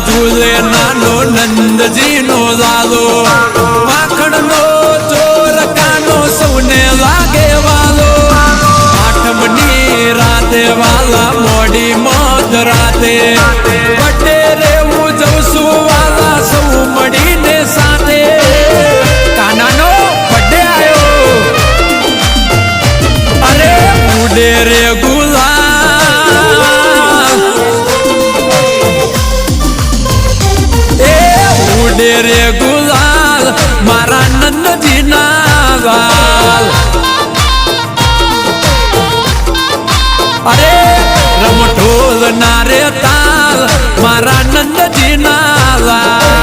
ઝૂલે નાનો નંદજીનો લાલો માખણનો ચોર કાનો સૌને લાગે વાલો આઠમની રાતે વાલા મોડી મોજ રાતે બડે રે ઉજવશું વાલા સૌ મળીને સાથે કાનાનો બડે આવ્યો અરે ઉડે રે ગુલાલ ઉડે રે ગુલાલ મારા નંદજીના લાલ અરે રમઢોલ ના રે તાલ મારા નંદજીના લાલ